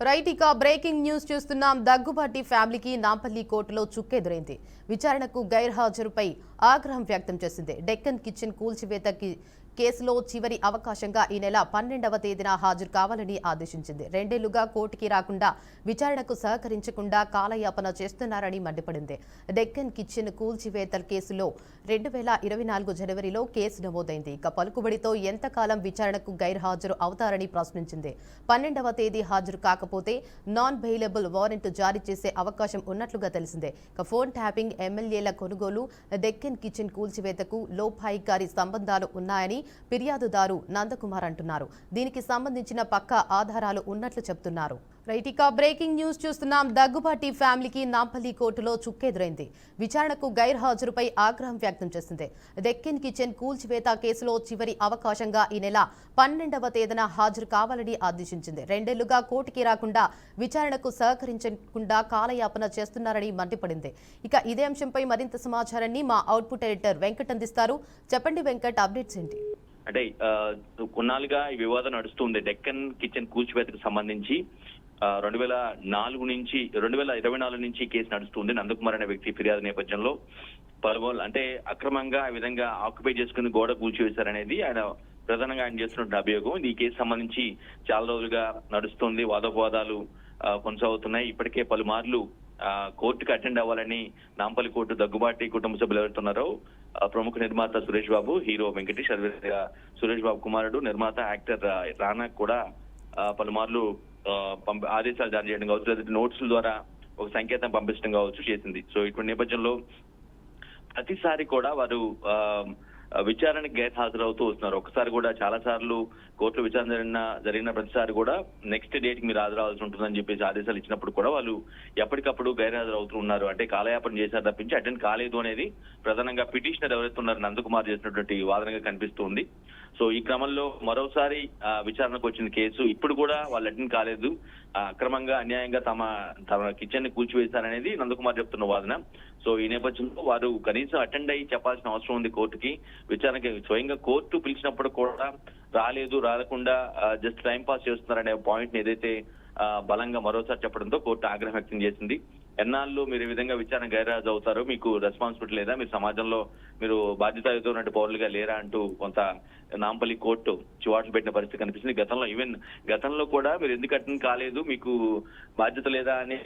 Right ఇక breaking news చూస్తున్నాం. దగ్గుబాటి ఫ్యామిలీకి నాంపల్లి కోర్టులో చుక్కెదురైంది. విచారణకు గైర్హాజరుపై ఆగ్రహం వ్యక్తం చేసింది. డెక్కన్ కిచెన్ కూల్చివేతకి కేసులో చివరి అవకాశంగా ఈ నెల 12వ తేదీన హాజరు కావాలని ఆదేశించింది. రెండేళ్లుగా కోర్టుకి రాకుండా విచారణకు సహకరించకుండా కాలయాపన చేస్తున్నారని మండిపడింది. డెక్కన్ కిచెన్ కూల్చివేత కేసులో 2024 జనవరిలో కేసు నమోదైంది. ఇక పలుకుబడితో ఎంతకాలం విచారణకు గైర్హాజరు అవుతారని ప్రశ్నించింది. 12వ తేదీ హాజరు కాకపోతే నాన్ బెయిలబుల్ వారెంట్ జారీ చేసే అవకాశం ఉన్నట్లుగా తెలిసిందే. ఇక ఫోన్ ట్యాపింగ్, ఎమ్మెల్యేల కొనుగోలు, డెక్కన్ కిచెన్ కూల్చివేతకు లోపాయికారి సంబంధాలు ఉన్నాయని ఫిర్యాదుదారు నందకుమార్ అంటున్నారు. దీనికి సంబంధించిన పక్కా ఆధారాలు ఉన్నట్లు చెబుతున్నారు. రైట్ ఇక బ్రేకింగ్ న్యూస్ చూస్తున్నాం. దగ్గుబాటి ఫ్యామిలీకి నాంపల్లి కోర్టులో చుక్కెదురైంది. విచారణకు గైర్హాజరుపై ఆగ్రహం వ్యక్తం చేసింది. డెక్కన్ కిచెన్ కూల్చివేత కేసులో చివరి అవకాశంగా ఈ నెల 12వ తేదీన హాజరు కావాలని ఆదేశించింది. రెండేళ్లుగా కోర్టుకి రాకుండా విచారణకు సహకరించకుండా కాలయాపన చేస్తున్నారని మండిపడింది. ఇక ఇదే అంశంపై మరింత సమాచారాన్ని మా అవుట్పుట్ ఎడిటర్ వెంకట్ అందిస్తారు. చెప్పండి వెంకట్, అప్డేట్స్ ఏంటి? అంటే కొన్నాళ్ళుగా ఈ వివాదం నడుస్తుంది. డెక్కన్ కిచెన్ కూల్చివేతకు సంబంధించి 2024 నుంచి కేసు నడుస్తుంది. నందకుమార్ అనే వ్యక్తి ఫిర్యాదు నేపథ్యంలో పలువురు అంటే అక్రమంగా ఈ విధంగా ఆక్యుపై చేసుకుని గోడ కూల్చివేశారనేది ఆయన ప్రధానంగా ఆయన చేస్తున్న అభియోగం. ఈ కేసు సంబంధించి చాలా రోజులుగా నడుస్తుంది. వాదోపవాదాలు కొనసాగుతున్నాయి. ఇప్పటికే పలుమార్లు కోర్టుకు అటెండ్ అవ్వాలని నాంపల్లి కోర్టు దగ్గుబాటి కుటుంబ సభ్యులు ఎవరుతున్నారో ప్రముఖ నిర్మాత సురేష్ బాబు, హీరో వెంకటేష్, సురేష్ బాబు కుమారుడు, నిర్మాత యాక్టర్ రానా కూడా పలుమార్లు ఆదేశాలు జారీ చేయడం కావచ్చు, లేదా నోట్స్ ద్వారా ఒక సంకేతం పంపించడం కావచ్చు చేసింది. సో ఇటువంటి నేపథ్యంలో ప్రతిసారి కూడా వారు విచారణకి గైర్హాజరవుతూ వస్తున్నారు. ఒకసారి కూడా చాలా సార్లు కోర్టులో విచారణ జరిగిన ప్రతిసారి కూడా నెక్స్ట్ డేట్ కి మీరు హాజరవాల్సి ఉంటుందని చెప్పేసి ఆదేశాలు ఇచ్చినప్పుడు కూడా వాళ్ళు ఎప్పటికప్పుడు గైర్హాజరవుతూ ఉన్నారు. అంటే కాలయాపన చేశారు తప్పించి అటెండ్ కాలేదు అనేది ప్రధానంగా పిటిషనర్ ఎవరైతే ఉన్నారో నందకుమార్ చేసినటువంటి వాదనగా కనిపిస్తుంది. సో ఈ క్రమంలో మరోసారి విచారణకు వచ్చిన కేసు ఇప్పుడు కూడా వాళ్ళు అటెండ్ కాలేదు. అక్రమంగా అన్యాయంగా తమ కిచెన్ ని కూల్చివేశారనేది నందకుమార్ చెప్తున్న వాదన. సో ఈ నేపథ్యంలో వారు కనీసం అటెండ్ అయ్యి చెప్పాల్సిన అవసరం ఉంది కోర్టుకి. విచారణకి స్వయంగా కోర్టు పిలిచినప్పుడు కూడా రాకుండా జస్ట్ టైం పాస్ చేస్తున్నారనే పాయింట్ ని ఏదైతే బలంగా మరోసారి చెప్పడంతో కోర్టు ఆగ్రహం వ్యక్తం చేసింది. ఎన్నాళ్ళు మీరు ఈ విధంగా విచారణ గైర్హాజరు అవుతారో, మీకు రెస్పాన్సిబిలిటీ లేదా, మీరు సమాజంలో మీరు బాధ్యతతో ఉన్నట్టు పౌరులుగా లేరా అంటూ కొంత నాంపల్లి కోర్టు చివాట్లు పెట్టిన పరిస్థితి కనిపిస్తుంది. గతంలో కూడా మీరు ఎందుకు అటెండ్ కాలేదు, మీకు బాధ్యత లేదా అని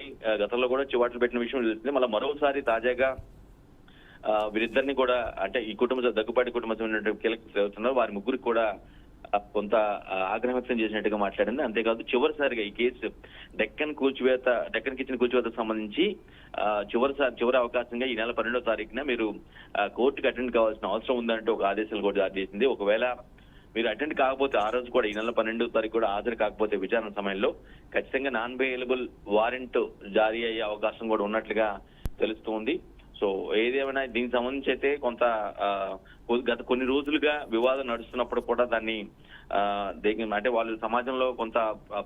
గతంలో కూడా చివాట్లు పెట్టిన విషయం తెలుస్తుంది. మళ్ళీ మరోసారి తాజాగా వీరిద్దరిని కూడా అంటే ఈ దగ్గుబాటి కుటుంబ సభ్యులు కీలక వారి ముగ్గురికి కూడా కొంత ఆగ్రహం వ్యక్తం చేసినట్టుగా మాట్లాడింది. అంతేకాదు చివరిసారిగా ఈ కేసు డెక్కన్ కిచెన్ కూల్చివేతకు సంబంధించి చివరి అవకాశంగా ఈ నెల 12వ తారీఖున మీరు కోర్టుకు అటెండ్ కావాల్సిన అవసరం ఉందంటూ ఒక ఆదేశాలు కూడా జారీ చేసింది. ఒకవేళ మీరు అటెండ్ కాకపోతే ఆ రోజు కూడా ఈ నెల 12వ తారీఖు కూడా హాజరు కాకపోతే విచారణ సమయంలో ఖచ్చితంగా నాన్ బెయిలబుల్ వారెంట్ జారీ అయ్యే అవకాశం కూడా ఉన్నట్లుగా తెలుస్తుంది. సో ఏదేమైనా దీనికి సంబంధించి అయితే కొంత గత కొన్ని రోజులుగా వివాదం నడుస్తున్నప్పుడు కూడా దాన్ని అంటే వాళ్ళు సమాజంలో కొంత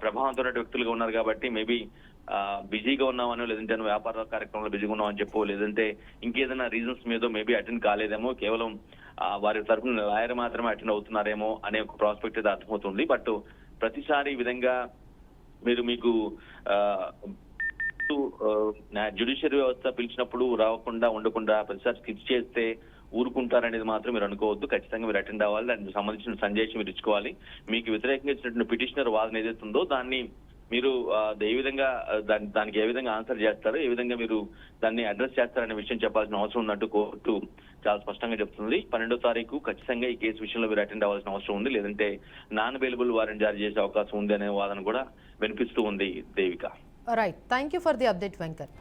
ప్రభావంతో ఉన్న వ్యక్తులుగా ఉన్నారు కాబట్టి మేబీ బిజీగా ఉన్నామనో, లేదంటే వ్యాపార కార్యక్రమంలో బిజీగా ఉన్నామని చెప్పో, లేదంటే ఇంకేదైనా రీజన్స్ మీద మేబీ అటెండ్ కాలేదేమో, కేవలం వారి తరఫున లాయర్ మాత్రమే అటెండ్ అవుతున్నారేమో అనే ఒక ప్రాస్పెక్ట్ అయితే అర్థమవుతుంది. బట్ ప్రతిసారి ఈ విధంగా మీకు జ్యుడిషియరీ వ్యవస్థ పిలిచినప్పుడు రాకుండా ఉండకుండా ప్రతిసారి స్కిప్ చేస్తే ఊరుకుంటారనేది మాత్రం మీరు అనుకోవద్దు. ఖచ్చితంగా మీరు అటెండ్ అవ్వాలి. దానికి సంబంధించిన సందేశం మీరు ఇచ్చుకోవాలి. మీకు వ్యతిరేకంగా ఇచ్చినటువంటి పిటిషనర్ వాదన ఏదైతే ఉందో దాన్ని మీరు ఏ విధంగా దానికి ఏ విధంగా ఆన్సర్ చేస్తారో, ఏ విధంగా మీరు దాన్ని అడ్రస్ చేస్తారనే విషయం చెప్పాల్సిన అవసరం ఉన్నట్టు కోర్టు చాలా స్పష్టంగా చెప్తుంది. 12వ తారీఖు ఖచ్చితంగా ఈ కేసు విషయంలో మీరు అటెండ్ అవ్వాల్సిన అవసరం ఉంది, లేదంటే నాన్ బెయిలబుల్ వారెంట్ జారీ చేసే అవకాశం ఉంది అనే వాదన కూడా వినిపిస్తూ ఉంది. Devika. Right. Thank you for the update, Venkat.